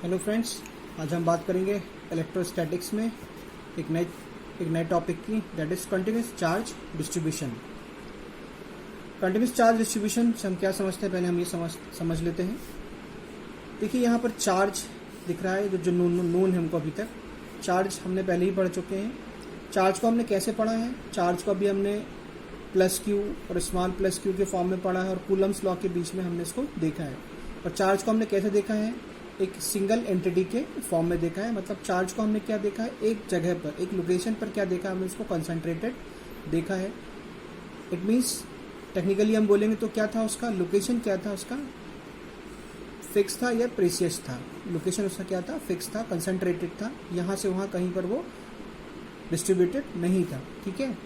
Hello friends, आज हम बात करेंगे इलेक्ट्रोस्टैटिक्स में एक नए टॉपिक की, that is continuous charge distribution. Continuous charge distribution से हम क्या समझते हैं, पहले हम ये समझ लेते हैं। देखिए यहाँ पर चार्ज दिख रहा है, जो नोन है हमको अभी तक। चार्ज हमने पहले ही पढ़ चुके हैं। चार्ज को हमने कैसे पढ़ा है? चार्ज को अभी हमने प्लस क्यू और स्मॉल प्लस क्यू के फॉर्म में पढ़ा है, और कूलम्स लॉ के बीच में हमने इसको देखा है। और चार्ज को हमने कैसे देखा है? एक सिंगल एंटिटी के फॉर्म में देखा है। मतलब चार्ज को हमने क्या देखा है? एक जगह पर, एक लोकेशन पर क्या देखा है? हमने उसको कंसंट्रेटेड देखा है। इट मीन्स टेक्निकली हम बोलेंगे तो क्या था उसका लोकेशन, क्या था उसका? फिक्स था या प्रेसियस था? लोकेशन उसका क्या था? फिक्स था, कंसंट्रेटेड था, यहाँ से वहाँ कहीं पर वो डिस्ट्रीब्यूटेड नहीं था। ठीक है,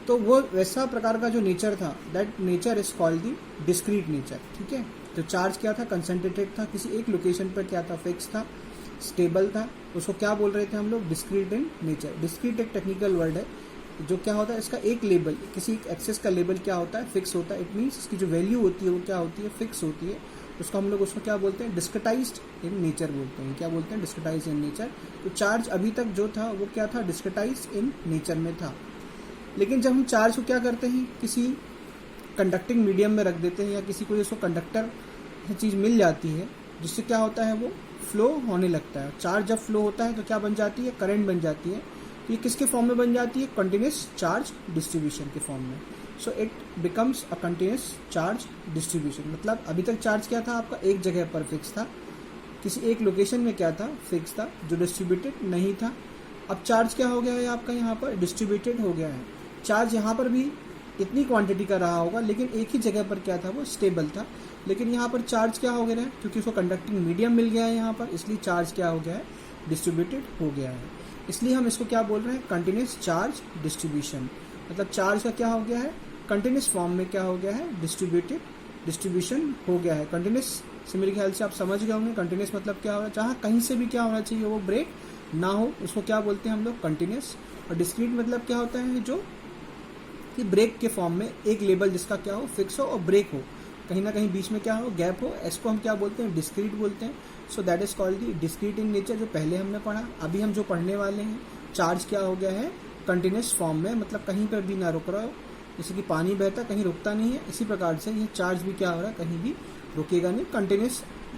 तो वो वैसा प्रकार का जो नेचर था, that nature is called the discrete nature. ठीक है, तो चार्ज क्या था? कंसंट्रेटेड था, किसी एक लोकेशन पर क्या था? फिक्स था, स्टेबल था। उसको क्या बोल रहे थे हम लोग? Discrete in nature. डिस्क्रीट एक टेक्निकल वर्ड है जो क्या होता है, इसका एक लेबल, किसी एक एक्सेस का लेबल क्या होता है? फिक्स होता है। इट मीन्स इसकी जो वैल्यू होती है वो क्या होती है? फिक्स होती है। उसको हम लोग उसको क्या बोलते हैं? डिस्क्रिटाइज्ड इन नेचर बोलते हैं। क्या बोलते हैं? डिस्क्रिटाइज्ड इन नेचर। तो चार्ज अभी तक जो था वो क्या था? डिस्क्रिटाइज्ड इन नेचर में था। लेकिन जब हम चार्ज को क्या करते हैं, किसी कंडक्टिंग मीडियम में रख देते हैं, या किसी को इसको कंडक्टर चीज़ मिल जाती है, जिससे क्या होता है, वो फ्लो होने लगता है। चार्ज जब फ्लो होता है तो क्या बन जाती है? करंट बन जाती है। ये किसके फॉर्म में बन जाती है? कंटिन्यूस चार्ज डिस्ट्रीब्यूशन के फॉर्म में। So it becomes a continuous charge distribution. मतलब अभी तक चार्ज क्या था आपका? एक जगह पर फिक्स था, किसी एक लोकेशन में क्या था? फिक्स था, जो डिस्ट्रीब्यूटेड नहीं था। अब चार्ज क्या हो गया है आपका? यहाँ पर डिस्ट्रीब्यूटेड हो गया है। चार्ज यहाँ पर भी इतनी क्वांटिटी का रहा होगा, लेकिन एक ही जगह पर क्या था? वो स्टेबल था। लेकिन यहाँ पर चार्ज क्या हो गया है? क्योंकि उसको कंडक्टिंग मीडियम मिल गया है यहाँ पर, इसलिए चार्ज क्या हो गया है? डिस्ट्रीब्यूटेड हो गया है। इसलिए हम इसको क्या बोल रहे हैं? Continuous charge distribution. मतलब चार्ज का क्या हो गया है? कंटिन्यूस फॉर्म में क्या हो गया है? डिस्ट्रीब्यूशन हो गया है। कंटिन्यूस से मेरे ख्याल से आप समझ गए होंगे। कंटिन्यूस मतलब क्या होगा? जहाँ कहीं से भी क्या होना चाहिए, वो ब्रेक ना हो, उसको क्या बोलते हैं हम लोग? कंटिन्यूस। और डिस्क्रीट मतलब क्या होता है? जो कि ब्रेक के फॉर्म में, एक लेवल जिसका क्या हो? फिक्स हो और ब्रेक हो, कहीं ना कहीं बीच में क्या हो? गैप हो। इसको हम क्या बोलते हैं? डिस्क्रीट बोलते हैं। So that is called the discrete in nature, जो पहले हमने पढ़ा। अभी हम जो पढ़ने वाले हैं, चार्ज क्या हो गया है? कंटिन्यूस फॉर्म में, मतलब कहीं पर भी ना रुक रहा हो। जैसे कि पानी बहता कहीं रुकता नहीं है, इसी प्रकार से ये चार्ज भी क्या हो रहा है? कहीं भी रुकेगा नहीं,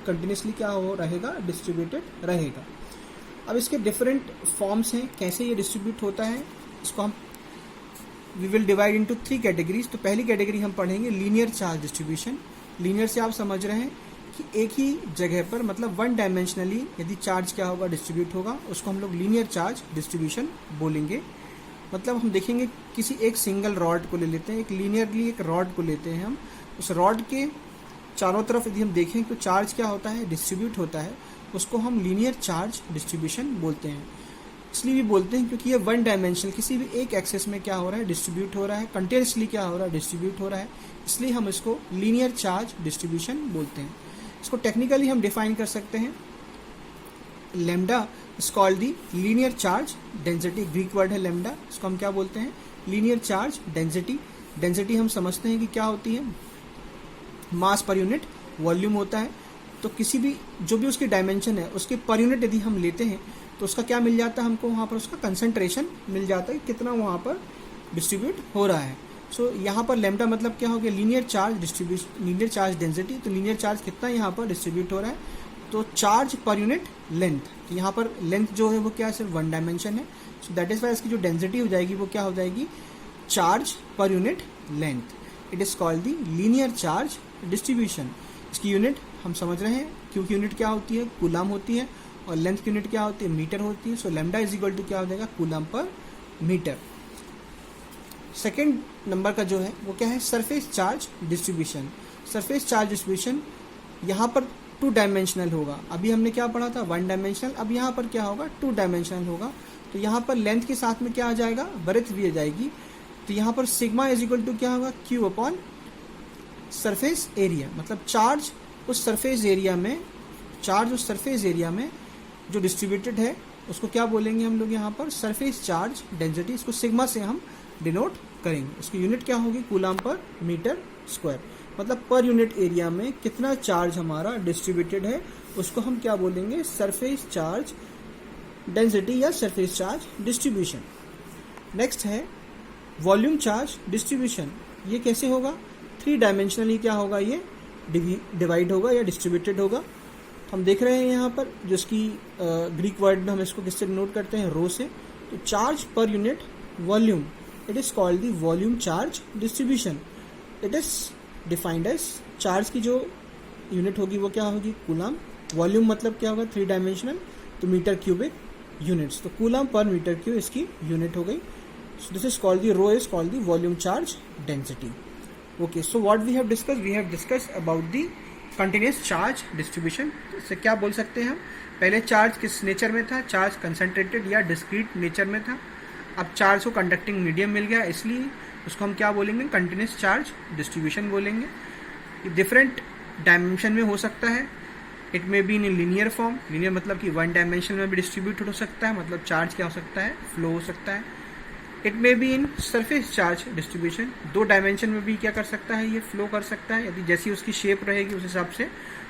कंटिन्यूसली क्या हो रहेगा? डिस्ट्रीब्यूटेड रहेगा। अब इसके डिफरेंट फॉर्म्स हैं, कैसे ये डिस्ट्रीब्यूट होता है, इसको हम we will divide into 3 categories. तो पहली कैटेगरी हम पढ़ेंगे लीनियर चार्ज डिस्ट्रीब्यूशन। लीनियर से आप समझ रहे हैं कि एक ही जगह पर, मतलब वन डायमेंशनली यदि चार्ज क्या होगा? डिस्ट्रीब्यूट होगा, उसको हम लोग लीनियर चार्ज डिस्ट्रीब्यूशन बोलेंगे। मतलब हम देखेंगे किसी एक सिंगल रॉड को ले लेते हैं, एक लीनियरली एक रॉड को लेते हैं हम। उस रॉड के चारों तरफ यदि हम देखें तो चार्ज क्या होता है? डिस्ट्रीब्यूट होता है। उसको हम लीनियर चार्ज डिस्ट्रीब्यूशन बोलते हैं। इसलिए भी बोलते हैं क्योंकि ये वन डायमेंशनल, किसी भी एक एक्सेस में क्या हो रहा है? डिस्ट्रीब्यूट हो रहा है। कंटिन्यूसली क्या हो रहा है? डिस्ट्रीब्यूट हो रहा है। इसलिए हम इसको लीनियर चार्ज डिस्ट्रीब्यूशन बोलते हैं। इसको टेक्निकली हम डिफाइन कर सकते हैं, lambda is called the linear charge density. Greek word है लैम्डा, इसको हम क्या बोलते हैं? Linear charge density. डेंसिटी हम समझते हैं कि क्या होती है? मास पर यूनिट वॉल्यूम होता है। तो किसी भी जो भी उसकी डायमेंशन है, उसके पर यूनिट यदि हम लेते हैं तो उसका क्या मिल जाता है हमको? वहाँ पर उसका कंसंट्रेशन मिल जाता है, कितना वहाँ पर डिस्ट्रीब्यूट हो रहा है। सो यहाँ पर लैम्डा मतलब क्या हो गया? Linear charge distribution, linear charge density. तो लीनियर चार्ज कितना यहाँ पर डिस्ट्रीब्यूट हो रहा है? तो चार्ज पर यूनिट लेंथ। तो यहाँ पर लेंथ जो है वो क्या है? सिर्फ वन डायमेंशन है। सो दैट इज वाई इसकी जो डेंसिटी हो जाएगी वो क्या हो जाएगी? Charge per unit length. It is called the linear charge distribution. इसकी यूनिट हम समझ रहे हैं, क्योंकि यूनिट क्या होती है? कूलम होती है, और लेंथ की यूनिट क्या होती है? मीटर होती है। So lambda is equal to क्या हो जाएगा? Coulomb per metre. Second number का जो है वो क्या है? Surface charge distribution. Surface charge distribution यहाँ पर 2 डायमेंशनल होगा। अभी हमने क्या पढ़ा था? 1 डायमेंशनल। अब यहाँ पर क्या होगा? 2 डायमेंशनल होगा। तो यहाँ पर लेंथ के साथ में क्या आ जाएगा? ब्रेथ भी आ जाएगी। तो यहाँ पर सिग्मा इज इक्वल टू क्या होगा? Q upon surface area. मतलब चार्ज उस सरफेस एरिया में जो डिस्ट्रीब्यूटेड है उसको क्या बोलेंगे हम लोग? यहाँ पर सरफेस चार्ज डेंसिटी। इसको सिग्मा से हम डिनोट करेंगे। इसकी यूनिट क्या होगी? Coulomb per metre square. मतलब पर यूनिट एरिया में कितना चार्ज हमारा डिस्ट्रीब्यूटेड है उसको हम क्या बोलेंगे, सरफेस चार्ज डेंसिटी या सरफेस चार्ज डिस्ट्रीब्यूशन। नेक्स्ट है वॉल्यूम चार्ज डिस्ट्रीब्यूशन। ये कैसे होगा, 3 डायमेंशनली क्या होगा, ये डिवाइड होगा या डिस्ट्रीब्यूटेड होगा। हम देख रहे हैं यहाँ पर जिसकी ग्रीक वर्ड में हम इसको किससे नोट करते हैं, रो से। तो charge per unit volume, it is called the volume charge distribution. It is defined as, charge की जो यूनिट होगी वो क्या होगी, कूलम। वॉल्यूम मतलब क्या होगा, 3 डायमेंशनल, तो मीटर क्यूबिक यूनिट्स, तो कूलम पर मीटर क्यूब इसकी यूनिट हो गई। So this is called the rho, is called the volume charge density. Okay, so what we have discuss about the continuous charge distribution. इससे क्या बोल सकते हैं हम, पहले चार्ज किस नेचर में था, चार्ज कंसंट्रेटेड या डिस्क्रीट नेचर में था। अब चार्ज को कंडक्टिंग मीडियम मिल गया, इसलिए उसको हम क्या बोलेंगे, कंटिन्यूस चार्ज डिस्ट्रीब्यूशन बोलेंगे। डिफरेंट डायमेंशन में हो सकता है, it may be in linear form, linear मतलब कि 1 डायमेंशन में भी डिस्ट्रीब्यूट हो सकता है, मतलब चार्ज क्या हो सकता है, फ्लो हो सकता है। It may be in surface charge distribution, 2 dimension में भी क्या कर सकता है, ये फ्लो कर सकता है। यदि जैसी उसकी शेप रहेगी उस हिसाब से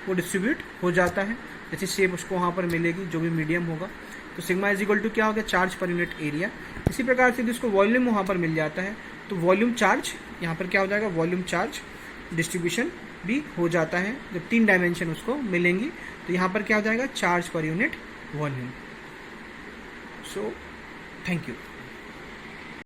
वो डिस्ट्रीब्यूट हो जाता है, जैसी शेप उसको वहाँ पर मिलेगी जो भी मीडियम होगा। तो सिग्मा इज इक्वल टू क्या होगा, चार्ज पर यूनिट एरिया। इसी प्रकार से जिसको वॉल्यूम वहाँ पर मिल जाता है तो वॉल्यूम चार्ज यहाँ पर क्या हो जाएगा, वॉल्यूम चार्ज डिस्ट्रीब्यूशन भी हो जाता है। जब 3 डायमेंशन उसको मिलेंगी तो यहाँ पर क्या हो जाएगा, charge per unit volume. So thank you.